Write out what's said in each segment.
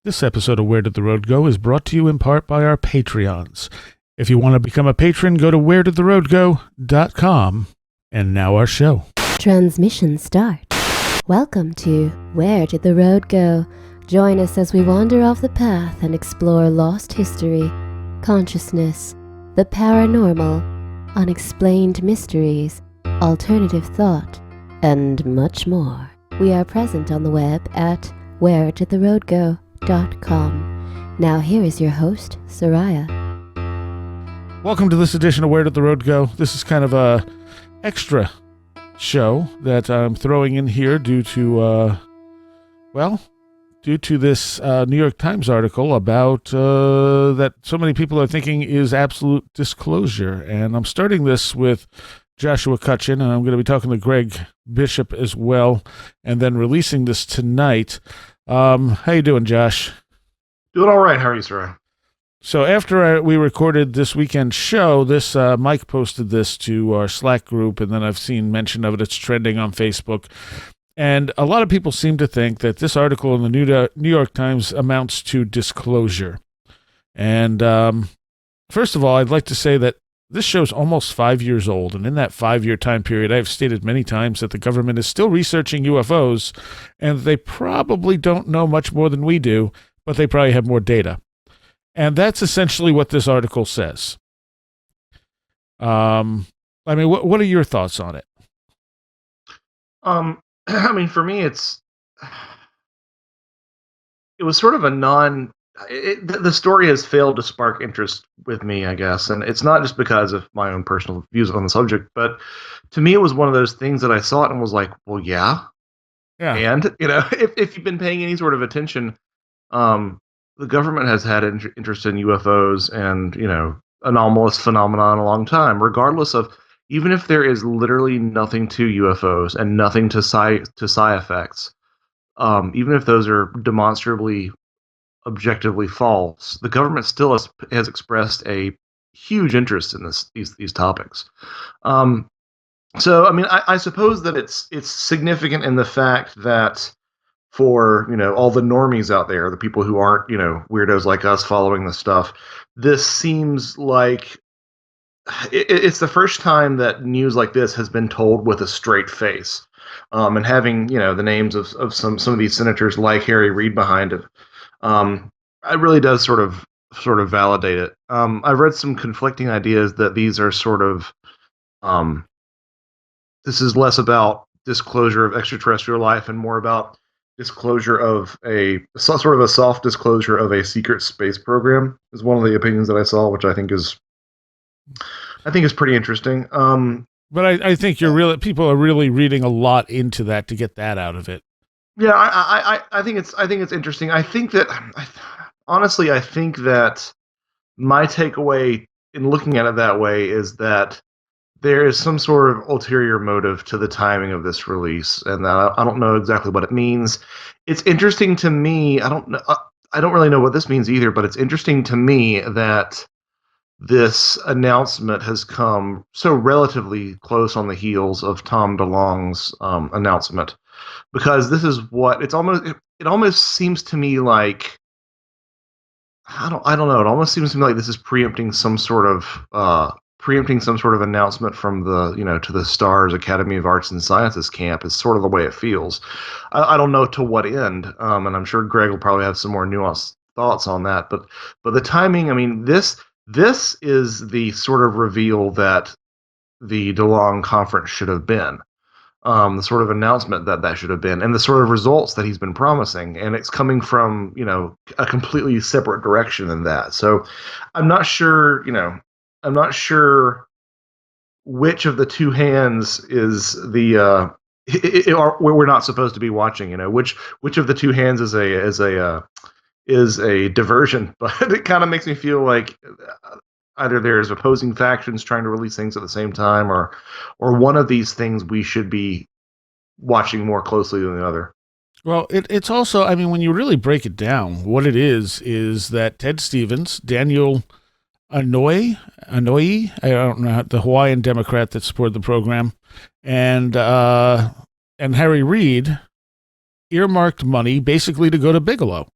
This episode of Where Did the Road Go is brought to you in part by our Patreons. If you want to become a patron, go to wheredidtheroadgo.com. And now our show. Transmission start. Welcome to Where Did the Road Go? Join us as we wander off the path and explore lost history, consciousness, the paranormal, unexplained mysteries, alternative thought, and much more. We are present on the web at wheredidtheroadgo.com. Now here is your host, Soraya. Welcome to this edition of Where Did the Road Go? This is kind of a extra show that I'm throwing in here due to this New York Times article about that so many people are thinking is absolute disclosure. And I'm starting this with Joshua Cutchin, and I'm going to be talking to Greg Bishop as well, and then releasing this tonight. How you doing, Josh? Doing all right. How are you, sir? So after we recorded this weekend show, this Mike posted this to our Slack group, and then I've seen mention of it. It's trending on Facebook. And a lot of people seem to think that this article in the New York Times amounts to disclosure. And first of all, I'd like to say that this show's almost 5 years old, and in that 5-year time period, I've stated many times that the government is still researching UFOs, and they probably don't know much more than we do, but they probably have more data. And that's essentially what this article says. What are your thoughts on it? For me, it was sort of a the story has failed to spark interest with me, I guess. And it's not just because of my own personal views on the subject, but to me, it was one of those things that I saw it and was like, well, yeah. And, if you've been paying any sort of attention, the government has had interest in UFOs and, anomalous phenomena in a long time, regardless of, even if there is literally nothing to UFOs and nothing to psi effects, even if those are demonstrably, objectively false, the government still has expressed a huge interest in these topics. I suppose that it's significant in the fact that for all the normies out there, the people who aren't weirdos like us following this stuff, this seems like it's the first time that news like this has been told with a straight face, and having the names of some of these senators like Harry Reid behind it. It really does sort of validate it. I've read some conflicting ideas that these are sort of this is less about disclosure of extraterrestrial life and more about disclosure of a sort of a soft disclosure of a secret space program, is one of the opinions that I saw, which I think is pretty interesting. But I think people are really reading a lot into that to get that out of it. Yeah, I think it's interesting. I think that honestly, I think that my takeaway in looking at it that way is that there is some sort of ulterior motive to the timing of this release, and I don't know exactly what it means. It's interesting to me. I don't really know what this means either, but it's interesting to me that this announcement has come so relatively close on the heels of Tom DeLonge's announcement, because this is what it almost seems to me like. I don't know. It almost seems to me like this is preempting some sort of announcement from the to the Stars Academy of Arts and Sciences camp. Is sort of the way it feels. I don't know to what end, and I'm sure Greg will probably have some more nuanced thoughts on that. But the timing. I mean, this is the sort of reveal that the DeLonge conference should have been. The sort of announcement that should have been, and the sort of results that he's been promising, and it's coming from a completely separate direction than that. So I'm not sure which of the two hands is the where we're not supposed to be watching. Which of the two hands is a diversion, but it kind of makes me feel like either there's opposing factions trying to release things at the same time, or one of these things we should be watching more closely than the other. Well, it's also, when you really break it down, what it is that Ted Stevens, Daniel Inouye, I don't know, the Hawaiian Democrat that supported the program, and Harry Reid earmarked money basically to go to Bigelow.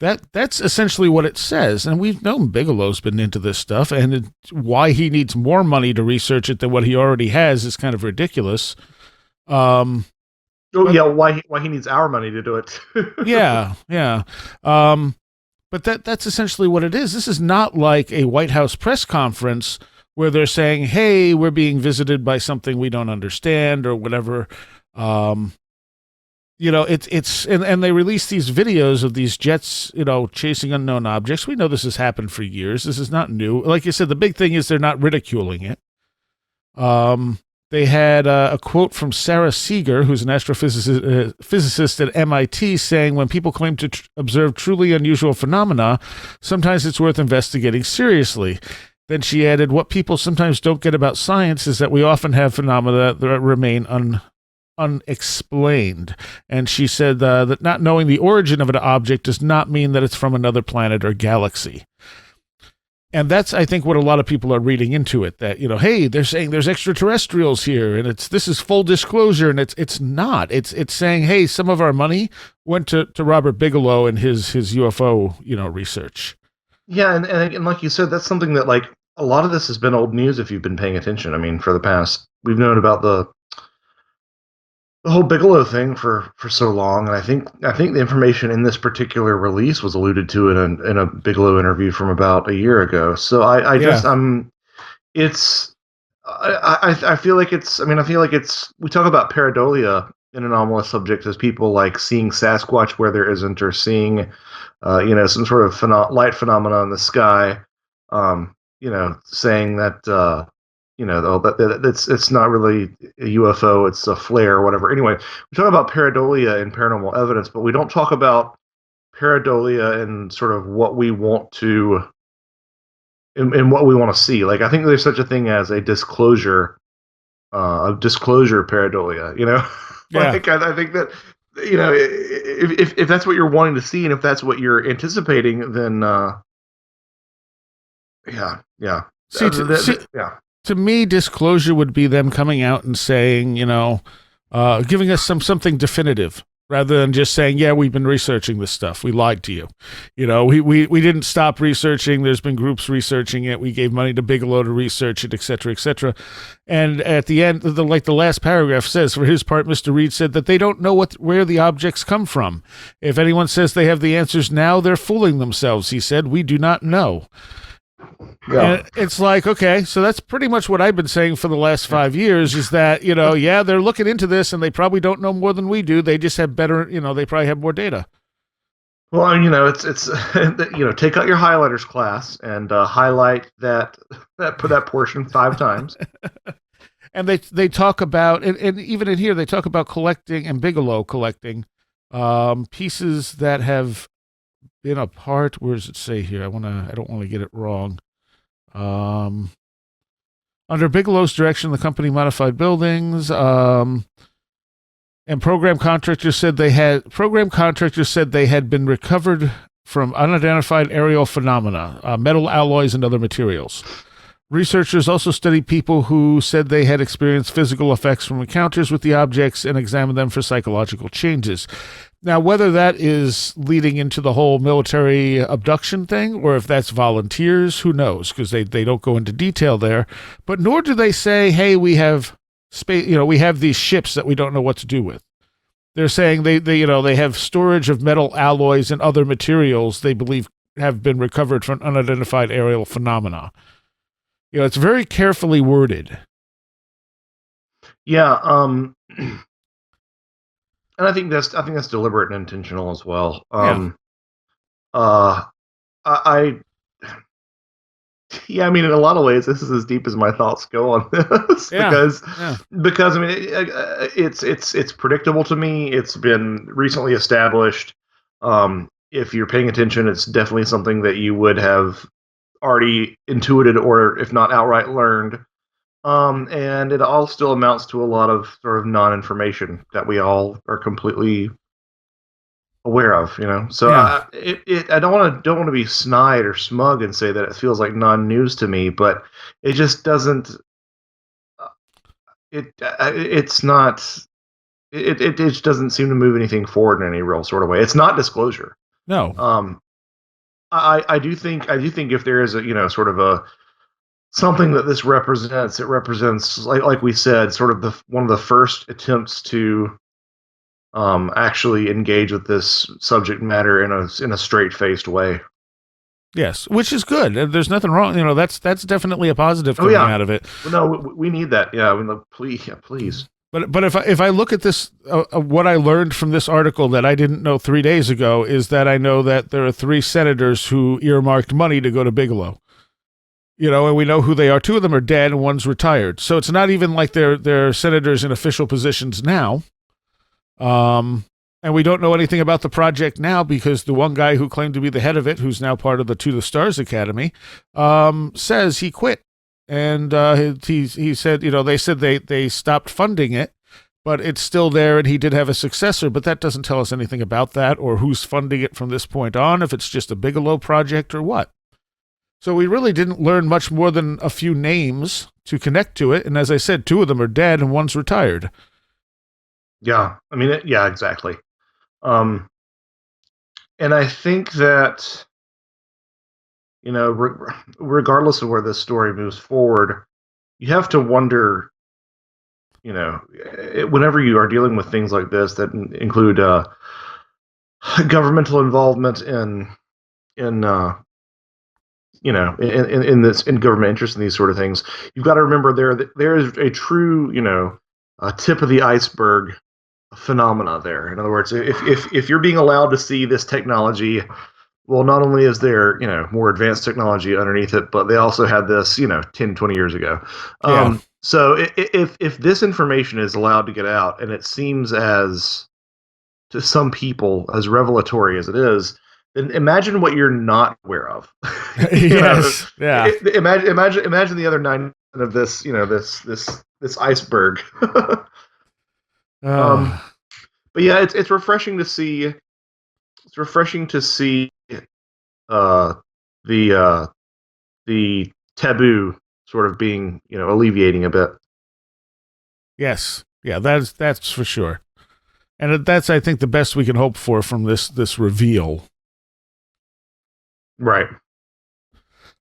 That's essentially what it says, and we've known Bigelow's been into this stuff, and why he needs more money to research it than what he already has is kind of ridiculous. Oh But yeah, why he needs our money to do it? yeah, yeah. But that's essentially what it is. This is not like a White House press conference where they're saying, "Hey, we're being visited by something we don't understand" or whatever. And they release these videos of these jets, chasing unknown objects. We know this has happened for years. This is not new. Like you said, the big thing is they're not ridiculing it. They had a quote from Sarah Seeger, who's an astrophysicist physicist at MIT, saying, when people claim to observe truly unusual phenomena, sometimes it's worth investigating seriously. Then she added, what people sometimes don't get about science is that we often have phenomena that remain unexplained. And she said that not knowing the origin of an object does not mean that it's from another planet or galaxy. And that's, I think, what a lot of people are reading into it, that, hey, they're saying there's extraterrestrials here, and this is full disclosure, and it's not. It's saying, hey, some of our money went to Robert Bigelow and his UFO, research. Yeah, and like you said, that's something that, like, a lot of this has been old news if you've been paying attention. I mean, for the past, we've known about the whole Bigelow thing for so long, and I think the information in this particular release was alluded to in a Bigelow interview from about a year ago. So I feel like it's we talk about pareidolia in anomalous subjects as people like seeing Sasquatch where there isn't, or seeing some sort of light phenomena in the sky, saying that it's not really a UFO, it's a flare or whatever. Anyway, we talk about pareidolia in paranormal evidence, but we don't talk about pareidolia in sort of what we want to, in what we want to see. Like, I think there's such a thing as a disclosure pareidolia. Yeah. Like, I think that if that's what you're wanting to see, and if that's what you're anticipating, then yeah. To me, disclosure would be them coming out and saying, giving us something definitive, rather than just saying, yeah, we've been researching this stuff. We lied to you. We didn't stop researching. There's been groups researching it. We gave money to Bigelow to research it, et cetera, et cetera. And at the end, the last paragraph says, for his part, Mr. Reed said that they don't know where the objects come from. If anyone says they have the answers now, they're fooling themselves, he said. We do not know. Yeah. And it's like, okay, so that's pretty much what I've been saying for the last 5 years, is that, they're looking into this and they probably don't know more than we do. They just have better, they probably have more data. Well, it's take out your highlighters class and highlight that portion 5 times. And they talk about, and even in here, they talk about collecting, and Bigelow collecting pieces that have been a part. Where does it say here? I don't want to get it wrong. Under Bigelow's direction, the company modified buildings, and program contractors said they had been recovered from unidentified aerial phenomena, metal alloys, and other materials. Researchers also studied people who said they had experienced physical effects from encounters with the objects and examined them for psychological changes. Now, whether that is leading into the whole military abduction thing, or if that's volunteers, who knows? Because they don't go into detail there. But nor do they say, hey, we have space, we have these ships that we don't know what to do with. They're saying they have storage of metal alloys and other materials they believe have been recovered from unidentified aerial phenomena. It's very carefully worded. Yeah, and I think that's deliberate and intentional as well. I mean, in a lot of ways, this is as deep as my thoughts go on this, because I mean, it's predictable to me. It's been recently established. If you're paying attention, it's definitely something that you would have already intuited, or if not outright learned. And it all still amounts to a lot of sort of non-information that we all are completely aware of, So I don't want to be snide or smug and say that it feels like non-news to me, but it just doesn't. It's not. It just doesn't seem to move anything forward in any real sort of way. It's not disclosure. No. I do think if there is a sort of a something that this represents, it represents like we said, sort of the one of the first attempts to actually engage with this subject matter in a straight faced way. Yes, which is good. There's nothing wrong. That's definitely a positive Oh coming yeah, out of it. well, no, we need that. Yeah, I mean, please, yeah, please. But if I look at this, what I learned from this article that I didn't know 3 days ago is that I know that there are 3 senators who earmarked money to go to Bigelow. And we know who they are. 2 of them are dead, and one's retired. So it's not even like they're senators in official positions now. And we don't know anything about the project now because the one guy who claimed to be the head of it, who's now part of the To the Stars Academy, says he quit. And he said, they said they stopped funding it, but it's still there, and he did have a successor. But that doesn't tell us anything about that or who's funding it from this point on, if it's just a Bigelow project or what. So we really didn't learn much more than a few names to connect to it. And as I said, 2 of them are dead and one's retired. Yeah, I mean, yeah, exactly. And I think that regardless of where this story moves forward, you have to wonder, whenever you are dealing with things like this that include governmental involvement in in government interest in these sort of things, you've got to remember there is a true tip of the iceberg phenomena there. In other words, if you're being allowed to see this technology, well, not only is there more advanced technology underneath it, but they also had this 10, 20 years ago. Yeah. So if this information is allowed to get out, and it seems as to some people as revelatory as it is, then imagine what you're not aware of. Yes. Yeah. Imagine the other 9% of this this iceberg. But yeah, it's refreshing to see. It's refreshing to see uh, the taboo sort of being alleviating a bit. Yes. Yeah, that's for sure. And that's, I think, the best we can hope for from this reveal. Right.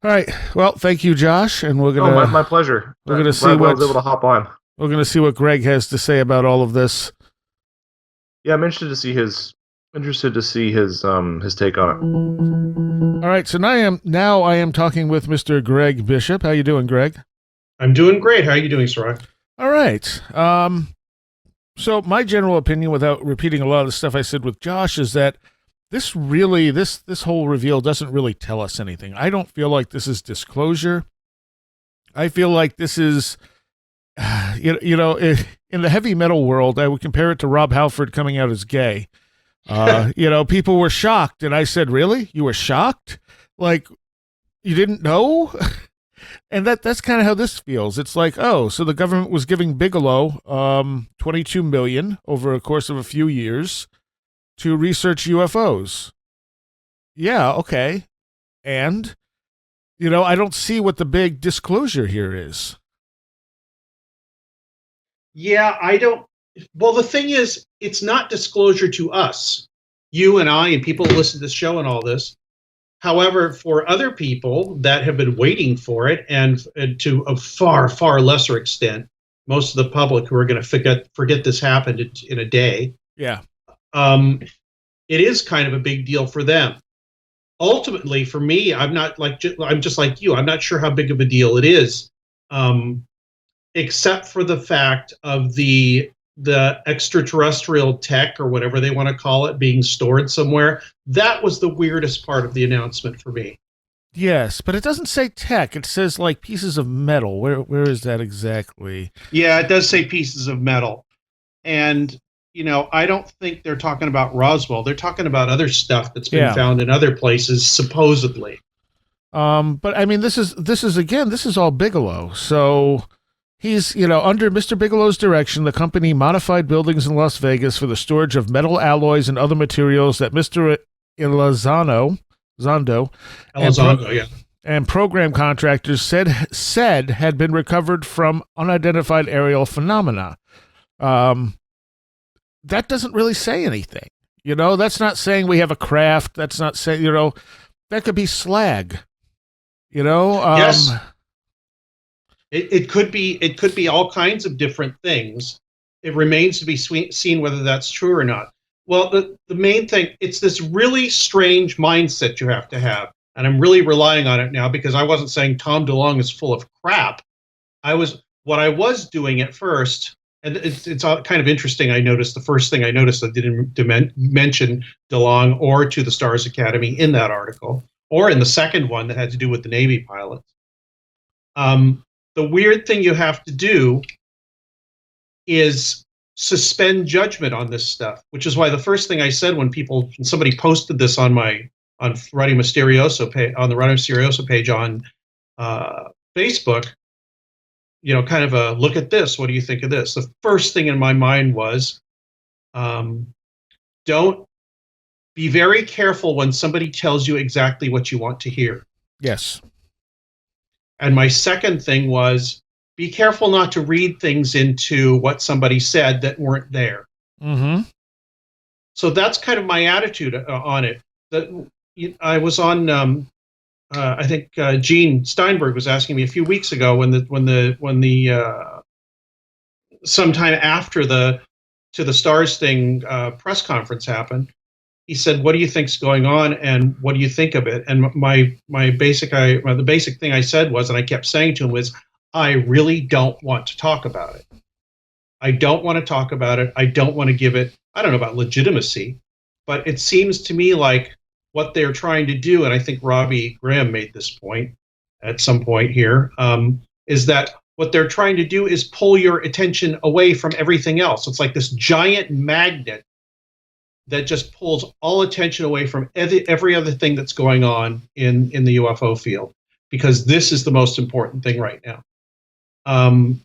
All right. Well, thank you, Josh, and we're gonna. My pleasure. We're gonna see what I what was able to hop on. We're gonna see what Greg has to say about all of this. Yeah, I'm interested to see his take on it. All right. So now I am talking with Mr. Greg Bishop. How you doing, Greg? I'm doing great. How are you doing, Sarai? All right. So my general opinion, without repeating a lot of the stuff I said with Josh, is that this whole reveal doesn't really tell us anything. I don't feel like this is disclosure. I feel like this is, in the heavy metal world, I would compare it to Rob Halford coming out as gay. People were shocked, and I said, "Really? You were shocked? Like you didn't know?" And that's kind of how this feels. It's like, oh, so the government was giving Bigelow $22 million over a course of a few years to research UFOs. Yeah, okay. And, I don't see what the big disclosure here is. Yeah, I don't. Well, the thing is, it's not disclosure to us, you and I, and people who listen to the show and all this. However, for other people that have been waiting for it, and to a far, far lesser extent, most of the public who are going to forget this happened in a day. Yeah. It is kind of a big deal for them. Ultimately, for me, I'm just like you. I'm not sure how big of a deal it is, except for the fact of the extraterrestrial tech or whatever they want to call it being stored somewhere. That was the weirdest part of the announcement for me. Yes, but it doesn't say tech. It says like pieces of metal. Where is that exactly? Yeah, it does say pieces of metal. And, I don't think they're talking about Roswell. They're talking about other stuff that's been found in other places, supposedly. But I mean, this is all Bigelow. So he's, under Mr. Bigelow's direction, the company modified buildings in Las Vegas for the storage of metal alloys and other materials that Mr. Elizondo and program contractors said had been recovered from unidentified aerial phenomena. That doesn't really say anything. That's not saying we have a craft. That's not saying, That could be slag. You know, Yes. It could be all kinds of different things. It remains to be seen whether that's true or not. Well, the main thing, it's this really strange mindset you have to have. And I'm really relying on it now because I wasn't saying Tom DeLonge is full of crap. What I was doing at first, and it's kind of interesting. I noticed the first thing I noticed I didn't mention DeLonge or To the Stars Academy in that article, or in the second one that had to do with the Navy pilots. The weird thing you have to do is suspend judgment on this stuff, which is why the first thing I said when somebody posted this on Radio Mysterioso page, on the Radio Mysterioso page on Facebook, you know, kind of a look at this. What do you think of this? The first thing in my mind was, don't be very careful when somebody tells you exactly what you want to hear. Yes. And my second thing was, be careful not to read things into what somebody said that weren't there. Mm-hmm. So that's kind of my attitude on it. I was on, I think Gene Steinberg was asking me a few weeks ago when the sometime after the To the Stars thing press conference happened. He said, "What do you think's going on, and what do you think of it?" And the basic thing I said was, and I kept saying to him was, I really don't want to talk about it. I don't want to talk about it. I don't want to give it, I don't know about legitimacy, but it seems to me like what they're trying to do, and I think Robbie Graham made this point at some point here, is that what they're trying to do is pull your attention away from everything else. It's like this giant magnet that just pulls all attention away from every other thing that's going on in the UFO field, because this is the most important thing right now. And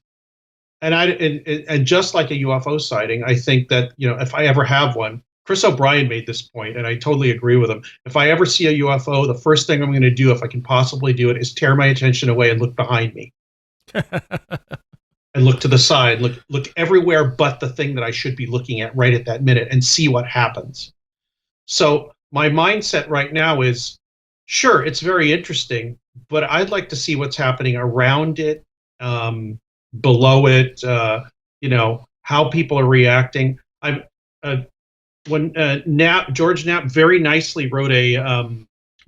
just like a UFO sighting, I think that, you know, if I ever have one, Chris O'Brien made this point, and I totally agree with him. If I ever see a UFO, the first thing I'm going to do, if I can possibly do it, is tear my attention away and look behind me. And look to the side, look everywhere but the thing that I should be looking at right at that minute, and see what happens. So my mindset right now is, sure, it's very interesting, but I'd like to see what's happening around it, below it, you know, how people are reacting. George Knapp very nicely wrote a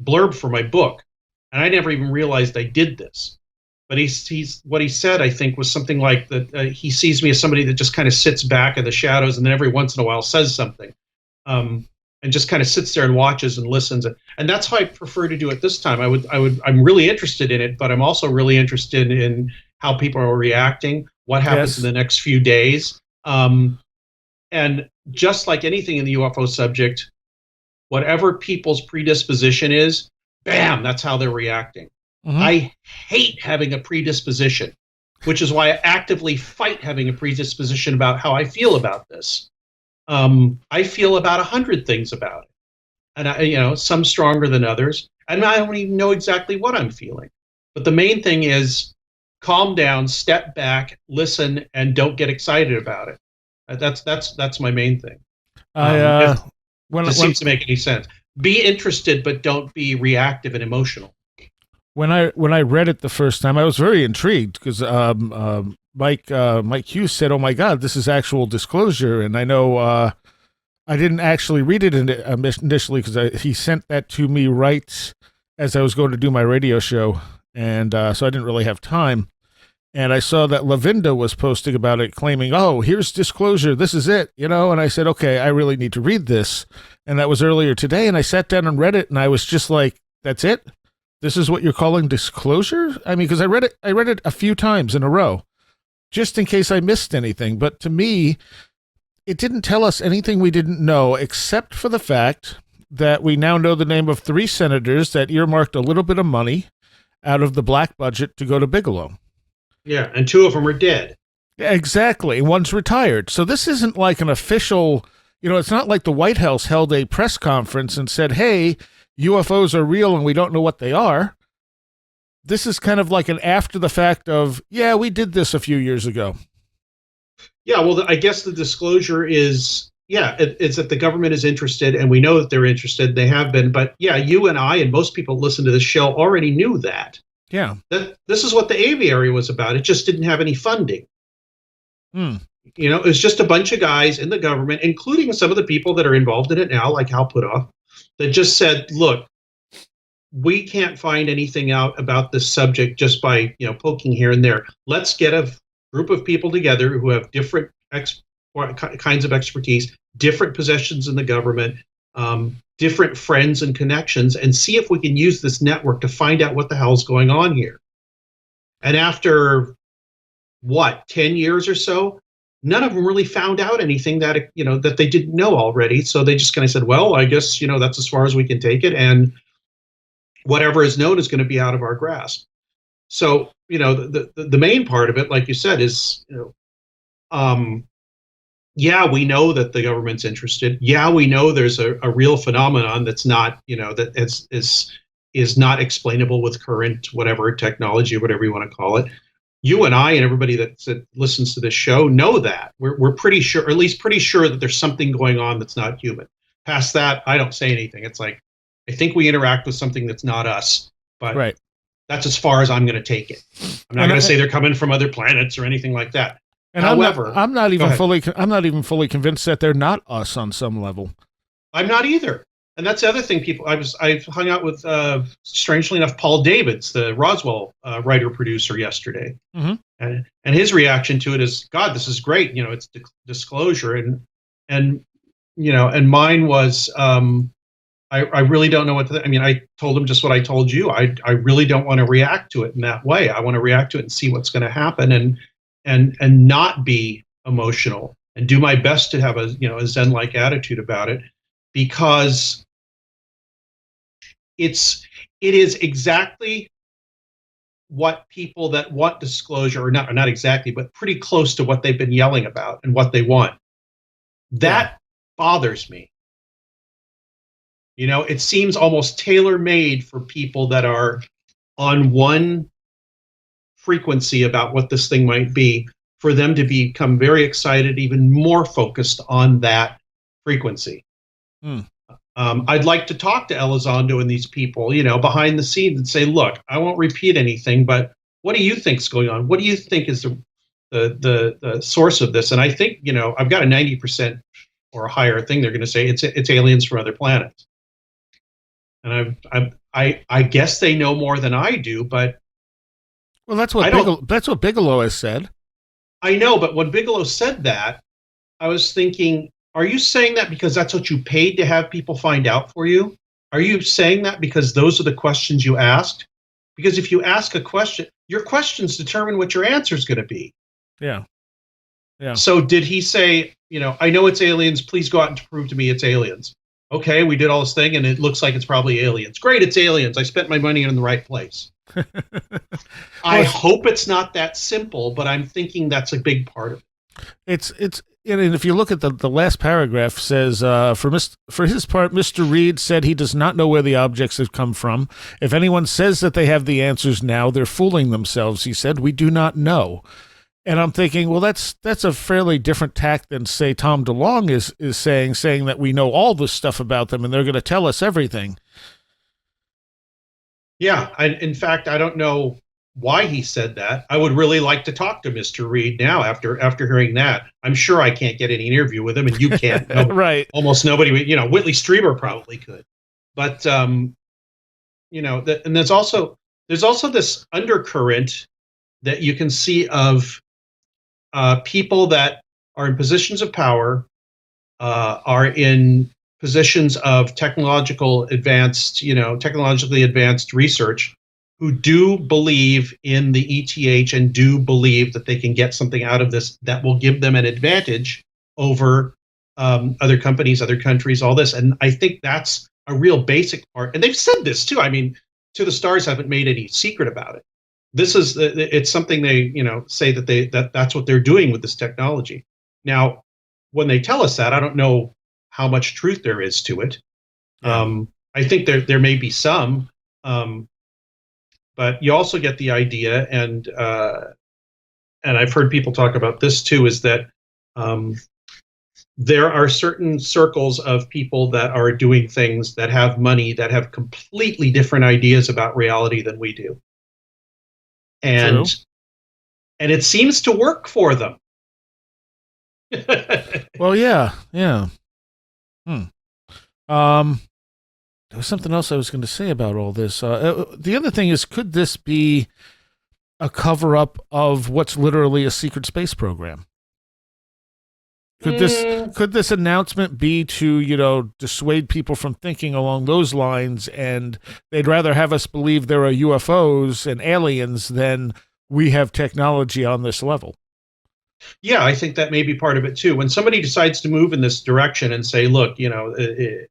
blurb for my book, and I never even realized I did this. But he's what he said, I think, was something like that. He sees me as somebody that just kind of sits back in the shadows, and then every once in a while says something, and just kind of sits there and watches and listens. And that's how I prefer to do it this time. I'm really interested in it, but I'm also really interested in how people are reacting, what happens in the next few days. And just like anything in the UFO subject, whatever people's predisposition is, bam, that's how they're reacting. Mm-hmm. I hate having a predisposition, which is why I actively fight having a predisposition about how I feel about this. I feel about 100 things about it, and some stronger than others, and I don't even know exactly what I'm feeling. But the main thing is, calm down, step back, listen, and don't get excited about it. That's my main thing. It seems to make any sense. Be interested, but don't be reactive and emotional. When I read it the first time, I was very intrigued because Mike Hughes said, "Oh my God, this is actual disclosure." And I know I didn't actually read it initially because he sent that to me right as I was going to do my radio show, and so I didn't really have time. And I saw that Lavinda was posting about it, claiming, "Oh, here's disclosure. This is it," And I said, "Okay, I really need to read this." And that was earlier today, and I sat down and read it, and I was just like, "That's it? This is what you're calling disclosure?" I mean, because I read it a few times in a row, just in case I missed anything. But to me, it didn't tell us anything we didn't know, except for the fact that we now know the name of 3 senators that earmarked a little bit of money out of the black budget to go to Bigelow. Yeah, and 2 of them are dead. Yeah, exactly. One's retired. So this isn't like an official, it's not like the White House held a press conference and said, "Hey, UFOs are real and we don't know what they are." This is kind of like an after the fact of, yeah, we did this a few years ago. Yeah, well, I guess the disclosure is it's that the government is interested, and we know that they're interested. They have been, but yeah, you and I and most people listen to this show already knew that. Yeah. That this is what the aviary was about. It just didn't have any funding. It was just a bunch of guys in the government, including some of the people that are involved in it now, like Hal Puthoff, that just said, "Look, we can't find anything out about this subject just by poking here and there. Let's get a group of people together who have different kinds of expertise, different positions in the government, different friends and connections, and see if we can use this network to find out what the hell's going on here." And after 10 years or so, none of them really found out anything that that they didn't know already. So they just kind of said, "Well, I guess that's as far as we can take it, and whatever is known is going to be out of our grasp." So the main part of it, like you said, is yeah, we know that the government's interested. Yeah, we know there's a real phenomenon that's not that is not explainable with current whatever technology, whatever you want to call it. You and I and everybody that listens to this show know that. We're pretty sure, or at least pretty sure, that there's something going on that's not human. Past that, I don't say anything. It's like, I think we interact with something that's not us, but right. That's as far as I'm going to take it. I'm not going to say they're coming from other planets or anything like that. And however, I'm not even fully convinced that they're not us on some level. I'm not either. And that's the other thing. I've hung out with, strangely enough, Paul Davids, the Roswell writer producer, yesterday, and his reaction to it is, "God, this is great. It's disclosure." And mine was, I really don't know what to. I told him just what I told you. I really don't want to react to it in that way. I want to react to it and see what's going to happen, and not be emotional, and do my best to have a Zen-like attitude about it, because it is exactly what people that want disclosure, or not exactly, but pretty close to what they've been yelling about and what they want. That bothers me. It seems almost tailor-made for people that are on one frequency about what this thing might be, for them to become very excited, even more focused on that frequency. I'd like to talk to Elizondo and these people, behind the scenes, and say, "Look, I won't repeat anything, but what do you think's going on? What do you think is the source of this?" And I think, I've got a 90% or a higher thing. They're going to say it's aliens from other planets. And I guess they know more than I do, but that's what Bigelow has said. I know, but when Bigelow said that, I was thinking, are you saying that because that's what you paid to have people find out for you? Are you saying that because those are the questions you asked? Because if you ask a question, your questions determine what your answer is going to be. Yeah. So did he say, "I know it's aliens, please go out and prove to me it's aliens"? Okay, we did all this thing, and it looks like it's probably aliens. Great, it's aliens. I spent my money in the right place. I hope it's not that simple, but I'm thinking that's a big part of it. And if you look at the last paragraph, says, for his part, Mr. Reed said he does not know where the objects have come from. If anyone says that they have the answers now, they're fooling themselves. He said, "We do not know." And I'm thinking, well, that's a fairly different tack than, say, Tom DeLonge is saying that we know all this stuff about them and they're going to tell us everything. Yeah, in fact, I don't know why he said that. I would really like to talk to Mr. Reed now after hearing that. I'm sure I can't get any interview with him, and you can't. Right. Almost nobody. Whitley Strieber probably could, but and there's also this undercurrent that you can see of people that are in positions of power, are in positions of technologically advanced research, who do believe in the ETH and do believe that they can get something out of this that will give them an advantage over other companies, other countries, all this. And I think that's a real basic part. And they've said this too. To the Stars haven't made any secret about it. It's something they say that that's what they're doing with this technology. Now, when they tell us that, I don't know how much truth there is to it. Yeah. I think there may be some, but you also get the idea, and I've heard people talk about this too, is that there are certain circles of people that are doing things that have money that have completely different ideas about reality than we do. And True. and it seems to work for them. Well, yeah. Hmm. Um, there was something else I was going to say about all this. The other thing is, could this be a cover up of what's literally a secret space program? Could this announcement be to dissuade people from thinking along those lines, and they'd rather have us believe there are UFOs and aliens than we have technology on this level? Yeah, I think that may be part of it too. When somebody decides to move in this direction and say, look, if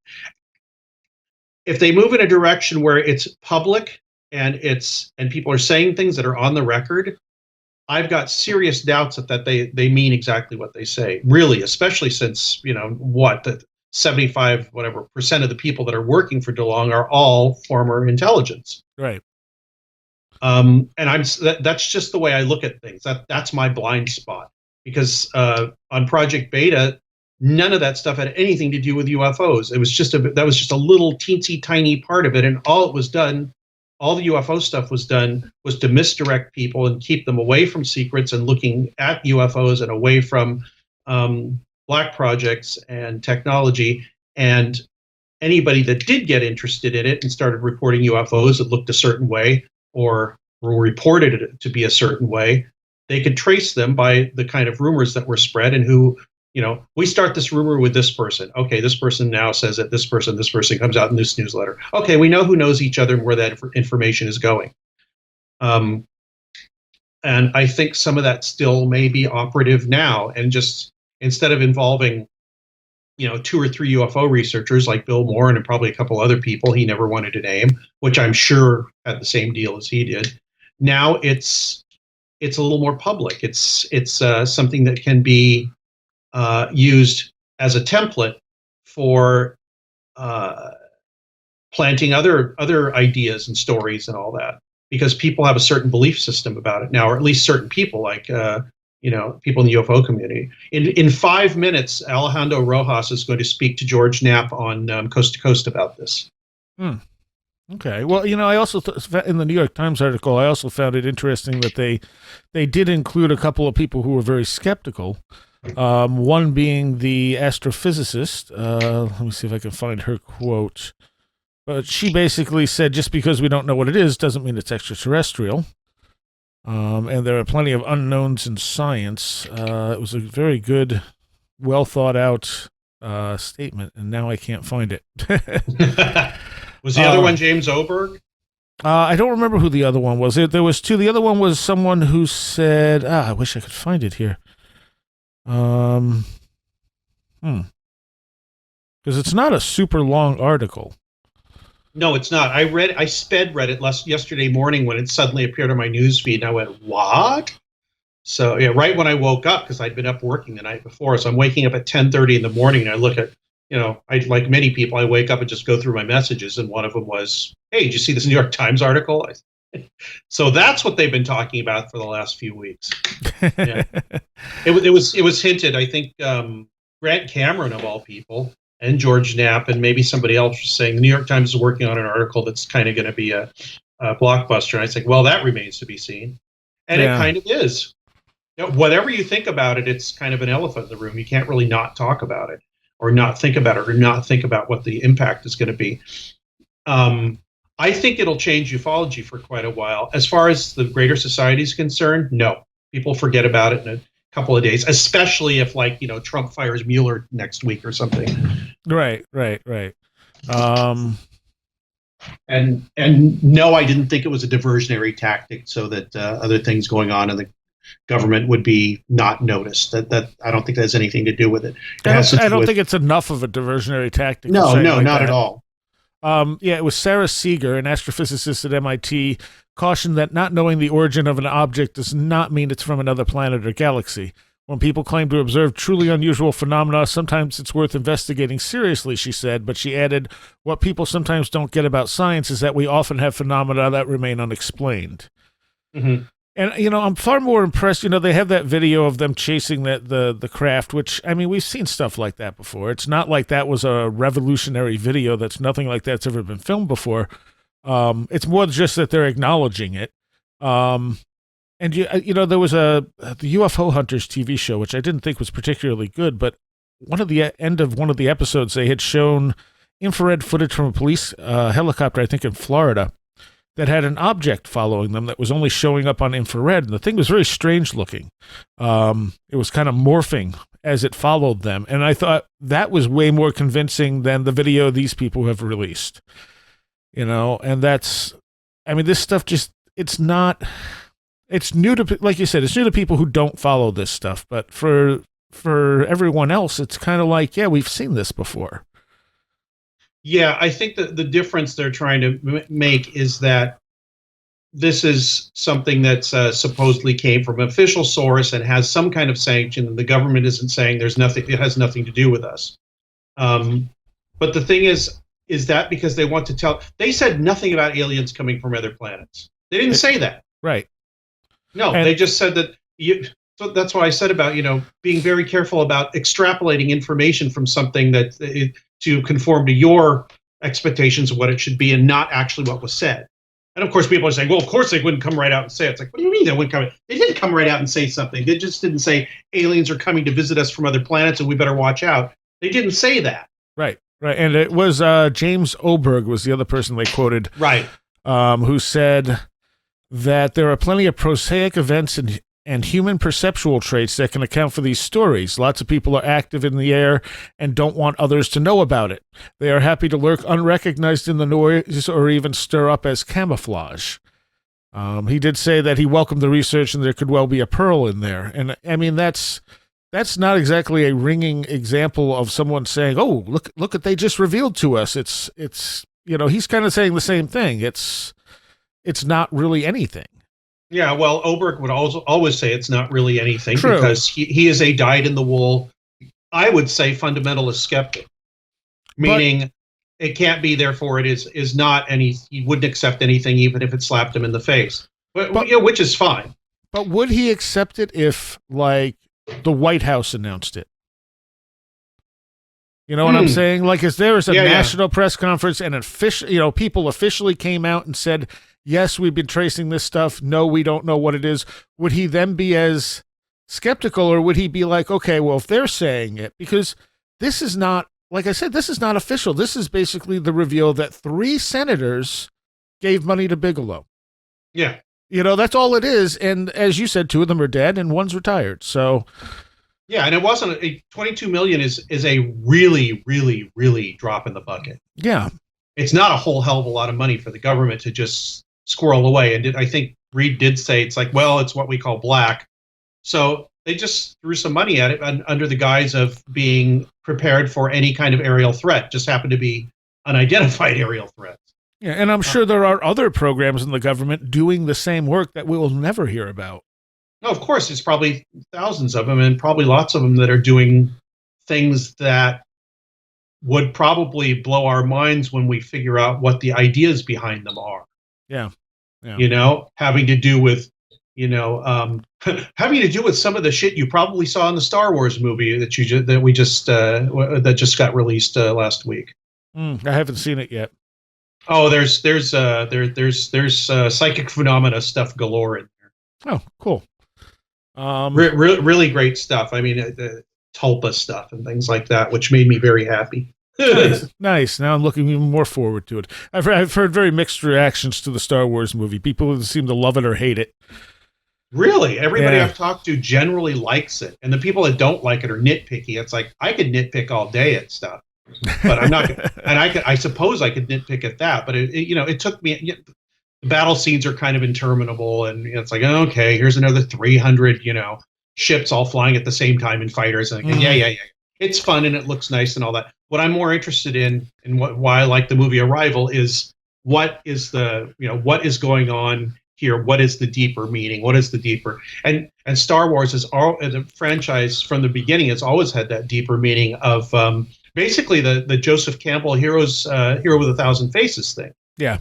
they move in a direction where it's public and people are saying things that are on the record, I've got serious doubts that they mean exactly what they say, really, especially since, the 75 whatever percent of the people that are working for DeLong are all former intelligence. Right. And that's just the way I look at things. That's my blind spot, because on Project Beta, none of that stuff had anything to do with UFOs. It was just that was just a little teensy tiny part of it, and all the UFO stuff was done was to misdirect people and keep them away from secrets and looking at UFOs and away from black projects and technology. And anybody that did get interested in it and started reporting UFOs that looked a certain way or were reported it to be a certain way, they could trace them by the kind of rumors that were spread and who, we start this rumor with this person. Okay, this person now says that this person comes out in this newsletter. Okay, we know who knows each other and where that information is going. And I think some of that still may be operative now. And just instead of involving, 2 or 3 UFO researchers like Bill Moore and probably a couple other people he never wanted to name, which I'm sure had the same deal as he did. Now it's a little more public. It's something that can be used as a template for planting other ideas and stories and all that, because people have a certain belief system about it now, or at least certain people, like people in the UFO community. In 5 minutes, Alejandro Rojas is going to speak to George Knapp on Coast to Coast about this. Okay. Well, I also in the New York Times article, I also found it interesting that they did include a couple of people who were very skeptical. One being the astrophysicist. Let me see if I can find her quote. But she basically said, just because we don't know what it is doesn't mean it's extraterrestrial. And there are plenty of unknowns in science. It was a very good, well thought out statement, and now I can't find it. Was the other one James Oberg? I don't remember who the other one was. There was 2. The other one was someone who said, I wish I could find it here. Because it's not a super long article. No, it's not. I sped read it yesterday morning when it suddenly appeared on my news feed, and I went, what? So yeah, right when I woke up, because I'd been up working the night before. So I'm waking up at 10:30 in the morning, and I look at, I, like many people, I wake up and just go through my messages, and one of them was, hey, did you see this New York Times article? So that's what they've been talking about for the last few weeks. Yeah. It was hinted, I think, Grant Cameron, of all people, and George Knapp, and maybe somebody else was saying the New York Times is working on an article that's kind of going to be a blockbuster. And I think, well, that remains to be seen. And It kind of is. Whatever you think about it, it's kind of an elephant in the room. You can't really not talk about it, or not think about it, or not think about what the impact is going to be. I think it'll change ufology for quite a while. As far as the greater society is concerned, no. People forget about it in a couple of days, especially if, Trump fires Mueller next week or something. Right. And no, I didn't think it was a diversionary tactic so that other things going on in the government would be not noticed. That I don't think that has anything to do with it. I don't think it's enough of a diversionary tactic. No, not at all. It was Sarah Seeger, an astrophysicist at MIT, cautioned that not knowing the origin of an object does not mean it's from another planet or galaxy. When people claim to observe truly unusual phenomena, sometimes it's worth investigating seriously, she said, but she added, what people sometimes don't get about science is that we often have phenomena that remain unexplained. Mm-hmm. And I'm far more impressed. They have that video of them chasing the craft, which, I mean, we've seen stuff like that before. It's not like that was a revolutionary video. That's nothing like that's ever been filmed before. It's more just that they're acknowledging it. And there was the UFO Hunters TV show, which I didn't think was particularly good, but end of one of the episodes, they had shown infrared footage from a police helicopter, I think in Florida, that had an object following them that was only showing up on infrared. And the thing was very strange looking. It was kind of morphing as it followed them. And I thought that was way more convincing than the video these people have released. And this stuff it's new to, like you said, it's new to people who don't follow this stuff. But for everyone else, it's kind of like, yeah, we've seen this before. Yeah, I think that the difference they're trying to make is that this is something that's supposedly came from an official source and has some kind of sanction, and the government isn't saying it has nothing to do with us. But the thing is that because they want to they said nothing about aliens coming from other planets. They didn't say that. Right. No, they just said that so that's why I said about, being very careful about extrapolating information from something to conform to your expectations of what it should be and not actually what was said. And of course, people are saying, well, of course they wouldn't come right out and say it. It's like, what do you mean they wouldn't come? They didn't come right out and say something. They just didn't say aliens are coming to visit us from other planets and we better watch out. They didn't say that. Right. And it was James Oberg was the other person they quoted. Right. Who said that there are plenty of prosaic events and human perceptual traits that can account for these stories. Lots of people are active in the air and don't want others to know about it. They are happy to lurk unrecognized in the noise or even stir up as camouflage. He did say that he welcomed the research and there could well be a pearl in there. And I mean, that's not exactly a ringing example of someone saying, oh, look what they just revealed to us. It's he's kind of saying the same thing. It's not really anything. Yeah, well, Oberg would always say it's not really anything. True. Because he is a dyed-in-the-wool, I would say, fundamentalist skeptic, meaning it can't be, therefore it is not any. He wouldn't accept anything, even if it slapped him in the face, which is fine. But would he accept it if, like, the White House announced it? You know what I'm saying? Like, if there was a national press conference and people officially came out and said, yes, we've been tracing this stuff. No, we don't know what it is. Would he then be as skeptical, or would he be like, okay, well, if they're saying it, because this is not, like I said, this is not official. This is basically the reveal that 3 senators gave money to Bigelow. Yeah. That's all it is. And as you said, 2 of them are dead and 1's retired. So. Yeah, and it wasn't $22 million is a really, really, really drop in the bucket. Yeah. It's not a whole hell of a lot of money for the government to just squirrel away. And I think Reed did say it's like, well, it's what we call black. So they just threw some money at it under the guise of being prepared for any kind of aerial threat. Just happened to be unidentified aerial threats. Yeah, and I'm sure there are other programs in the government doing the same work that we will never hear about. No, of course, there's probably thousands of them, and probably lots of them that are doing things that would probably blow our minds when we figure out what the ideas behind them are. Yeah. Having to do with, having to do with some of the shit you probably saw in the Star Wars movie that just got released last week. I haven't seen it yet. Oh, there's psychic phenomena stuff galore in there. Oh, cool. Really great stuff. I mean, the tulpa stuff and things like that, which made me very happy. Nice. Now I'm looking even more forward to it. I've heard very mixed reactions to the Star Wars movie. People seem to love it or hate it. Really? Everybody I've talked to generally likes it. And the people that don't like it are nitpicky. It's like, I could nitpick all day at stuff, but I'm not. And I suppose I could nitpick at that, but it took me, the battle scenes are kind of interminable. And it's like, okay, here's another 300, ships all flying at the same time in fighters. And yeah. It's fun and it looks nice and all that. What I'm more interested in and why I like the movie Arrival is what is going on here? What is the deeper meaning? What is the deeper? And Star Wars is the franchise from the beginning has always had that deeper meaning of basically the Joseph Campbell hero with 1,000 faces thing. Yeah.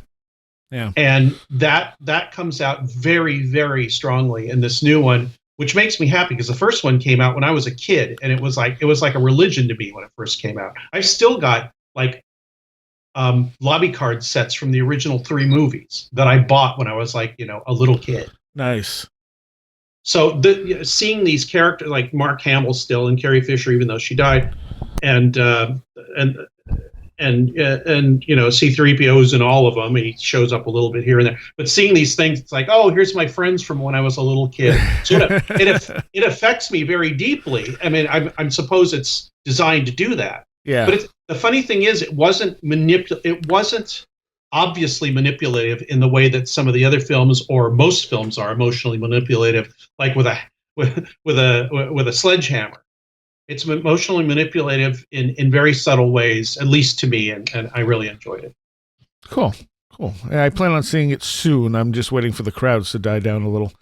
Yeah. And that comes out very, very strongly in this new one, which makes me happy because the first one came out when I was a kid, and it was like a religion to me when it first came out. I've still got like lobby card sets from the original 3 movies that I bought when I was like, a little kid. Nice. So seeing these characters like Mark Hamill still and Carrie Fisher, even though she died, and C-3PO's in all of them. He shows up a little bit here and there. But seeing these things, it's like, oh, here's my friends from when I was a little kid. So it affects me very deeply. I mean, I suppose it's designed to do that. Yeah. But the funny thing is, it wasn't obviously manipulative in the way that some of the other films or most films are emotionally manipulative, like with a sledgehammer. It's emotionally manipulative in very subtle ways, at least to me, and I really enjoyed it. Cool. Yeah, I plan on seeing it soon. I'm just waiting for the crowds to die down a little.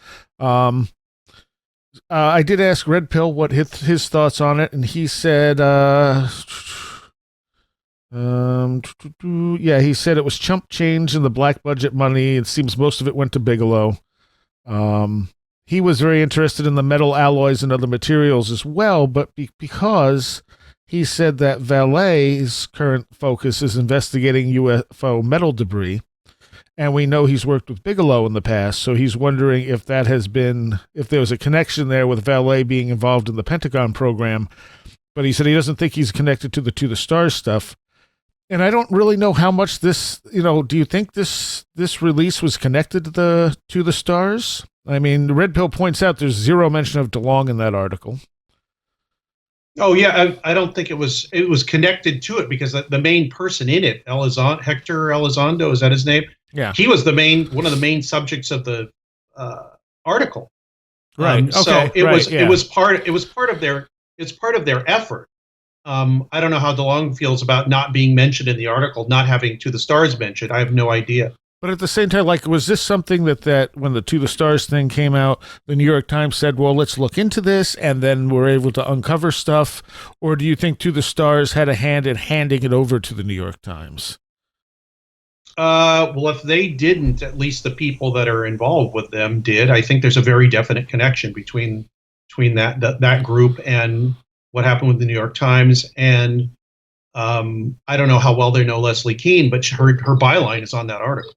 I did ask Red Pill what his thoughts on it, and he said, he said it was chump change in the black budget money. It seems most of it went to Bigelow. He was very interested in the metal alloys and other materials as well, but because he said that Valet's current focus is investigating UFO metal debris, and we know he's worked with Bigelow in the past, so he's wondering if there was a connection there with Valet being involved in the Pentagon program, but he said he doesn't think he's connected to the Stars stuff. And I don't really know how much this, do you think this release was connected to the Stars? I mean, Red Pill points out there's zero mention of DeLong in that article. Oh yeah, I don't think it was connected to it because the main person in it, Hector Elizondo, is that his name? Yeah, he was one of the main subjects of the article. Right. Okay. So it was part of their effort. I don't know how DeLong feels about not being mentioned in the article, not having To the Stars mentioned. I have no idea. But at the same time, like, was this something that when the To the Stars thing came out, the New York Times said, well, let's look into this, and then we're able to uncover stuff? Or do you think To the Stars had a hand in handing it over to the New York Times? Well, if they didn't, at least the people that are involved with them did. I think there's a very definite connection between that group and what happened with the New York Times. And I don't know how well they know Leslie Kean, but her byline is on that article.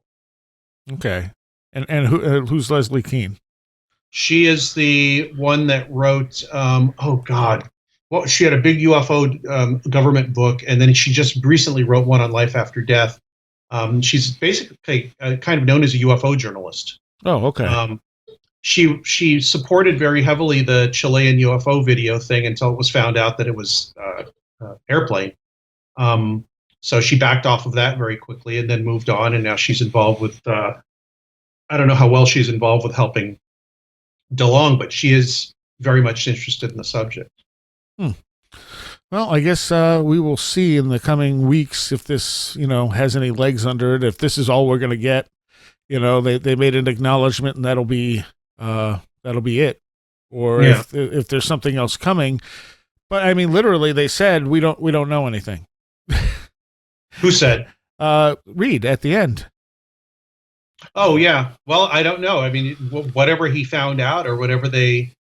Okay. And who's Leslie Kean? She is the one that wrote, she had a big UFO government book, and then she just recently wrote one on life after death. She's basically kind of known as a UFO journalist. Oh, okay. She supported very heavily the Chilean UFO video thing until it was found out that it was airplane. So she backed off of that very quickly and then moved on, and now she's involved with, I don't know how well she's involved with helping DeLong, but she is very much interested in the subject. Well, I guess we will see in the coming weeks if this, has any legs under it. If this is all we're going to get, they made an acknowledgement and that'll be it. Or if there's something else coming. But I mean, literally, they said we don't know anything. Who said? Reed at the end. Oh yeah. Well, I don't know. I mean, whatever he found out or whatever they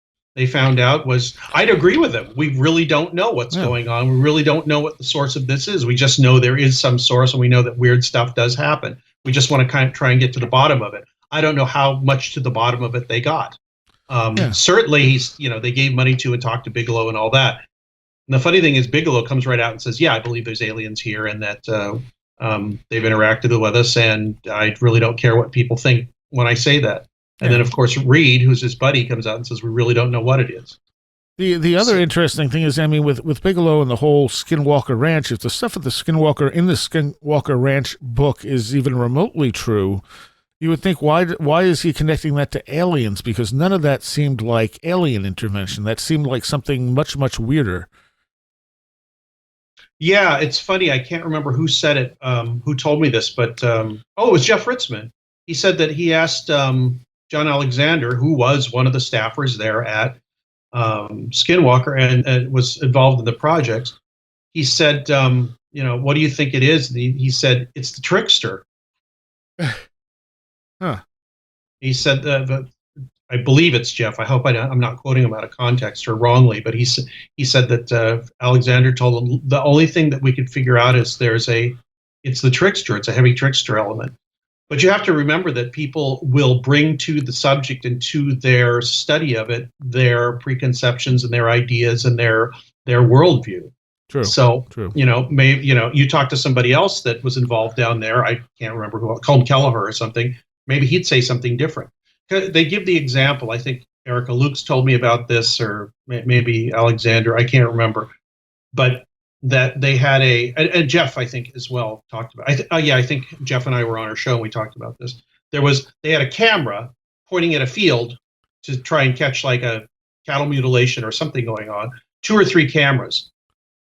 found out was, I'd agree with him. We really don't know what's going on. We really don't know what the source of this is. We just know there is some source, and we know that weird stuff does happen. We just want to kind of try and get to the bottom of it. I don't know how much to the bottom of it they got. Certainly, they gave money to and talked to Bigelow and all that. And the funny thing is, Bigelow comes right out and says, yeah, I believe there's aliens here and that they've interacted with us, and I really don't care what people think when I say that. And then, of course, Reed, who's his buddy, comes out and says, we really don't know what it is. The other interesting thing is, I mean, with Bigelow and the whole Skinwalker Ranch, if the stuff at the Skinwalker Ranch book is even remotely true, you would think, why is he connecting that to aliens? Because none of that seemed like alien intervention. That seemed like something much, much weirder. Yeah, it's funny. I can't remember who said it, who told me this, but it was Jeff Ritzman. He said that he asked John Alexander, who was one of the staffers there at Skinwalker and was involved in the project. He said, what do you think it is? And he said, it's the trickster. Huh. He said I believe it's Jeff. I hope I'm not quoting him out of context or wrongly, but he said that Alexander told him the only thing that we could figure out is it's the trickster. It's a heavy trickster element. But you have to remember that people will bring to the subject and to their study of it their preconceptions and their ideas and their worldview. True. So, True. maybe, you talk to somebody else that was involved down there. I can't remember who, Colm Kelleher or something. Maybe he'd say something different. They give the example. I think Erica Lukes told me about this, or maybe Alexander. I can't remember. But that they had and Jeff, I think, as well talked about. I think Jeff and I were on our show and we talked about this. They had a camera pointing at a field to try and catch like a cattle mutilation or something going on. 2 or 3 cameras,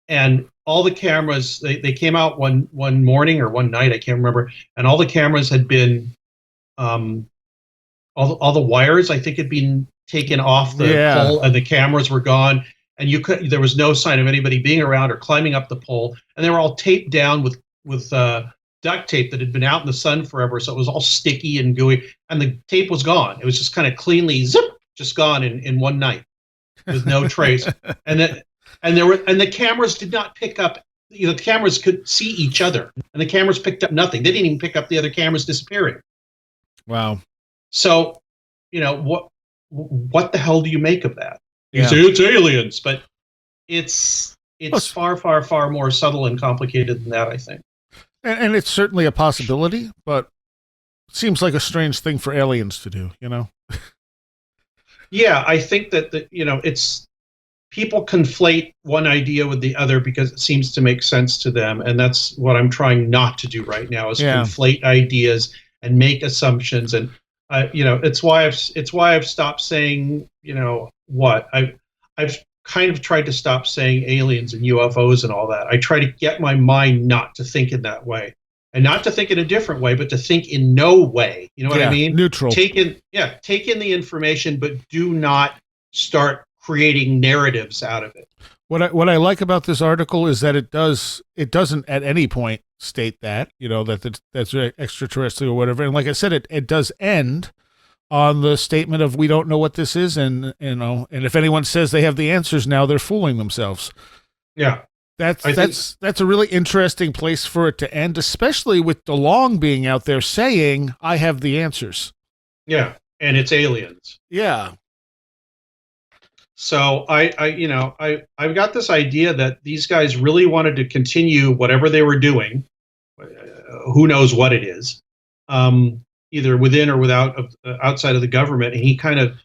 and all the cameras they came out one morning or one night, I can't remember, and all the cameras had been all the wires, I think, had been taken off the pole, and the cameras were gone. And there was no sign of anybody being around or climbing up the pole. And they were all taped down with duct tape that had been out in the sun forever. So it was all sticky and gooey. And the tape was gone. It was just kind of cleanly just gone in one night with no trace. And the cameras did not pick up. The cameras could see each other, and the cameras picked up nothing. They didn't even pick up the other cameras disappearing. Wow. So, what the hell do you make of that? You say it's aliens, but it's far, far, far more subtle and complicated than that, I think. And it's certainly a possibility, but it seems like a strange thing for aliens to do, Yeah, I think that it's people conflate one idea with the other because it seems to make sense to them, and that's what I'm trying not to do right now is conflate ideas and make assumptions. And it's why I've stopped saying I've kind of tried to stop saying aliens and UFOs and all that. I try to get my mind not to think in that way, and not to think in a different way, but to think in no way. You know what I mean? Neutral. Take in the information, but do not start creating narratives out of it. What I like about this article is that it doesn't at any point state that that's extraterrestrial or whatever. And like I said, it does end on the statement of we don't know what this is, and if anyone says they have the answers now, they're fooling themselves. Yeah, that's a really interesting place for it to end, especially with DeLong being out there saying I have the answers. Yeah, and it's aliens. Yeah. So I've got this idea that these guys really wanted to continue whatever they were doing. Who knows what it is, either within or without outside of the government. And he kind of,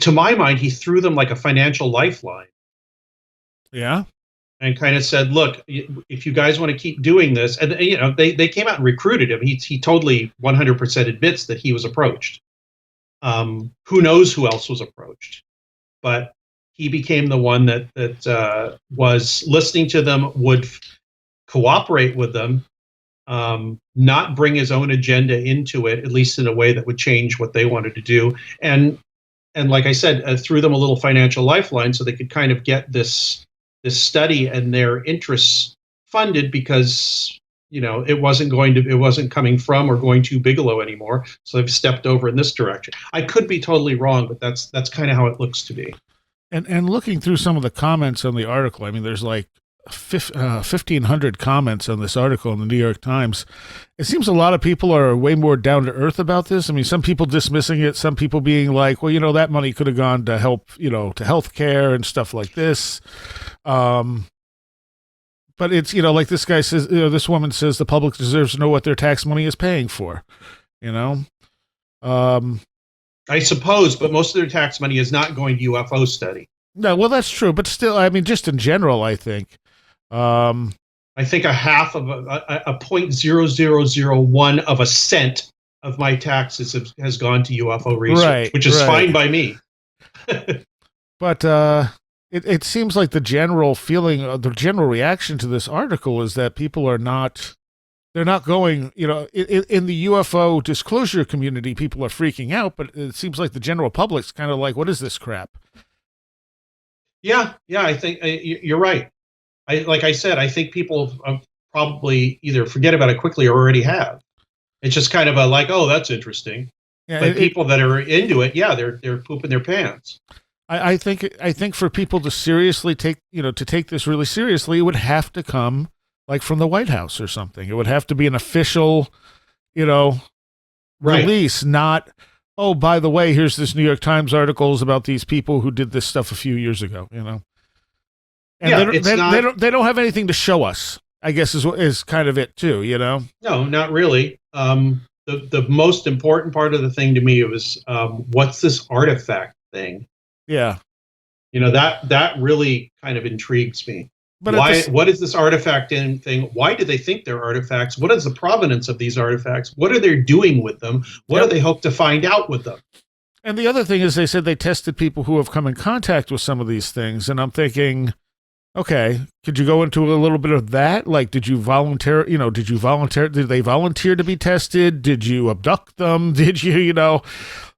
to my mind, he threw them like a financial lifeline. Yeah. And kind of said, look, if you guys want to keep doing this, and they came out and recruited him. He totally 100% admits that he was approached. Who knows who else was approached, but he became the one that was listening to them, would cooperate with them, not bring his own agenda into it, at least in a way that would change what they wanted to do. And like I said, threw them a little financial lifeline so they could kind of get this study and their interests funded, because it wasn't coming from or going to Bigelow anymore. So they've stepped over in this direction. I could be totally wrong, but that's kind of how it looks to be. And looking through some of the comments on the article, I mean, there's like 1,500 comments on this article in the New York Times. It seems a lot of people are way more down to earth about this. I mean, some people dismissing it, some people being like, well, that money could have gone to help, to health care and stuff like this. But it's, like this guy says, this woman says the public deserves to know what their tax money is paying for, I suppose, but most of their tax money is not going to UFO study. No, well, that's true, but still, I mean, just in general, I think. I think a half of a 0.0001 of a cent of my taxes has gone to UFO research, which is fine by me. But it seems like the general feeling, the general reaction to this article is that people are not. They're not going, in the UFO disclosure community, people are freaking out, but it seems like the general public's kind of like, what is this crap? Yeah, I think you're right. Like I said, I think people probably either forget about it quickly or already have. It's just kind of like, oh, that's interesting. Yeah, But people that are into it, yeah, they're pooping their pants. I think for people to seriously take this really seriously, it would have to come like from the White House or something. It would have to be an official, Right. release, not, oh, by the way, here's this New York Times articles about these people who did this stuff a few years ago, And Yeah, they don't have anything to show us, I guess is kind of it too, No, not really. The most important part of the thing to me was what's this artifact thing? Yeah. That really kind of intrigues me. But what is this artifact thing? Why do they think they're artifacts? What is the provenance of these artifacts? What are they doing with them? What do they hope to find out with them? And the other thing is they said they tested people who have come in contact with some of these things. And I'm thinking, okay, could you go into a little bit of that? Like, did they volunteer to be tested? Did you abduct them? Did you,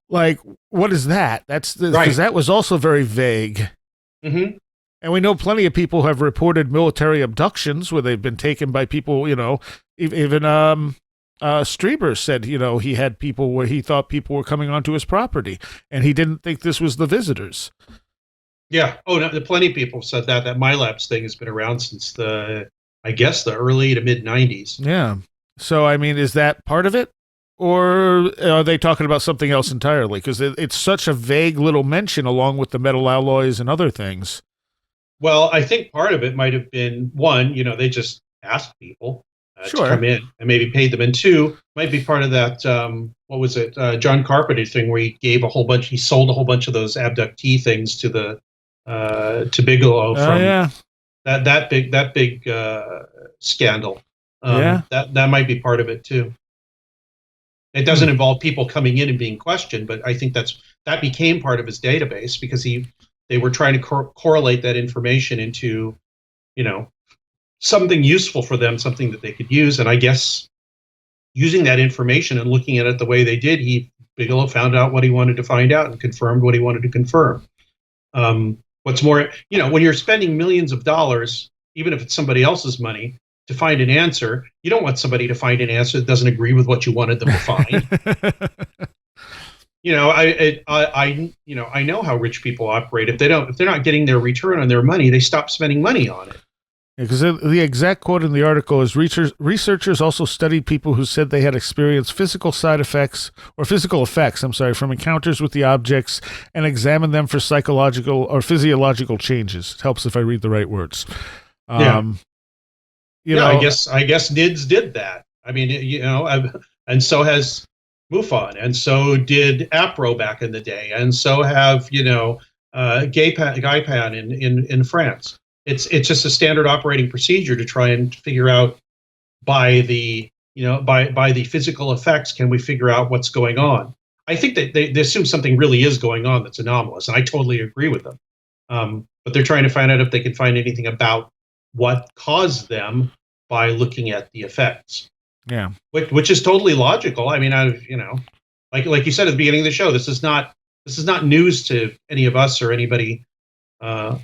like, what is that? That's because that was also very vague. Mm-hmm. And we know plenty of people have reported military abductions where they've been taken by people, even Strieber said, he had people where he thought people were coming onto his property and he didn't think this was the visitors. Yeah. Oh, no, plenty of people said that MyLabs thing has been around since the early to mid 90s. Yeah. So, I mean, is that part of it? Or are they talking about something else entirely? Because it's such a vague little mention along with the metal alloys and other things. Well, I think part of it might have been, one, they just asked people to come in and maybe paid them. And two, might be part of that, what was it, John Carpenter thing where he sold a whole bunch of those abductee things to Bigelow from that big scandal. That might be part of it too. It doesn't involve people coming in and being questioned, but I think that became part of his database because they were trying to correlate that information into, something useful for them, something that they could use. And I guess using that information and looking at it the way they did, Bigelow found out what he wanted to find out and confirmed what he wanted to confirm. What's more, when you're spending millions of dollars, even if it's somebody else's money, to find an answer, you don't want somebody to find an answer that doesn't agree with what you wanted them to find. I know how rich people operate. If they're not getting their return on their money, they stop spending money on it. Because the exact quote in the article is researchers also studied people who said they had experienced physical effects from encounters with the objects and examined them for psychological or physiological changes. It helps if I read the right words. I guess NIDS did that. I mean, and so has MUFON, and so did APRO back in the day, and so have GAIPAN in France. It's just a standard operating procedure to try and figure out by the physical effects, can we figure out what's going on? I think that they assume something really is going on that's anomalous, and I totally agree with them. But they're trying to find out if they can find anything about what caused them by looking at the effects. Yeah, which is totally logical. I mean, like you said at the beginning of the show, this is not news to any of us or anybody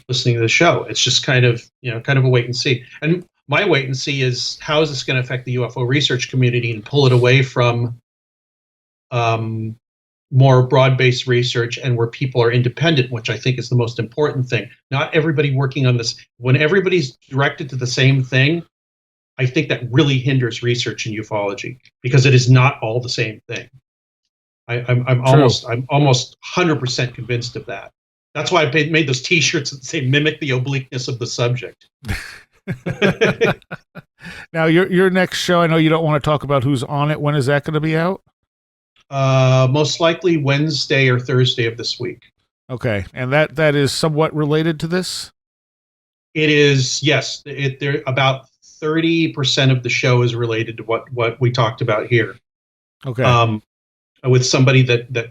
listening to the show. It's just kind of a wait and see. And my wait and see is, how is this going to affect the UFO research community and pull it away from more broad-based research and where people are independent, which I think is the most important thing. Not everybody working on this. When everybody's directed to the same thing, I think that really hinders research in ufology because it is not all the same thing. I'm almost 100% convinced of that. That's why I made those T-shirts that say "mimic the obliqueness of the subject." Now, your next show, I know you don't want to talk about who's on it. When is that going to be out? Most likely Wednesday or Thursday of this week. Okay, and that is somewhat related to this? It is, yes. There about 30% of the show is related to what we talked about here. Okay. With somebody that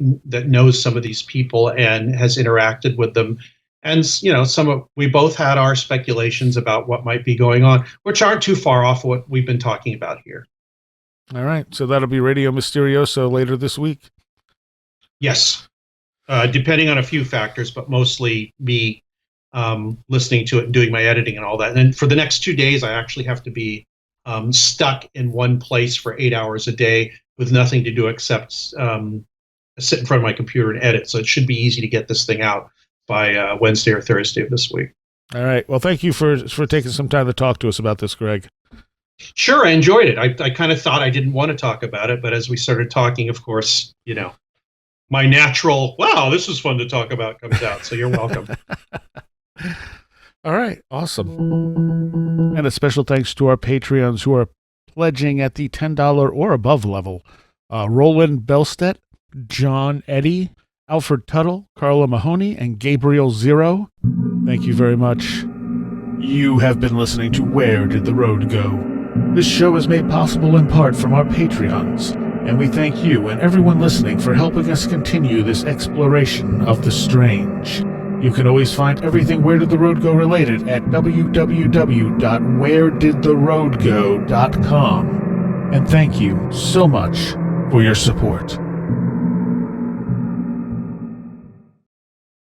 knows some of these people and has interacted with them. And, we both had our speculations about what might be going on, which aren't too far off what we've been talking about here. All right. So that'll be Radio Mysterioso later this week? Yes. Depending on a few factors, but mostly me listening to it and doing my editing and all that. And then for the next 2 days, I actually have to be stuck in one place for 8 hours a day with nothing to do except sit in front of my computer and edit. So it should be easy to get this thing out by Wednesday or Thursday of this week. All right. Well, thank you for taking some time to talk to us about this, Greg. Sure, I enjoyed it. I kind of thought I didn't want to talk about it, but as we started talking, of course, my natural, wow, this is fun to talk about comes out. So you're welcome. All right. Awesome. And a special thanks to our Patreons who are pledging at the $10 or above level. Roland Belstedt, John Eddy, Alfred Tuttle, Carla Mahoney, and Gabriel Zero. Thank you very much. You have been listening to Where Did the Road Go? This show is made possible in part from our Patreons, and we thank you and everyone listening for helping us continue this exploration of the strange. You can always find everything Where Did the Road Go related at www.wheredidtheroadgo.com. And thank you so much for your support.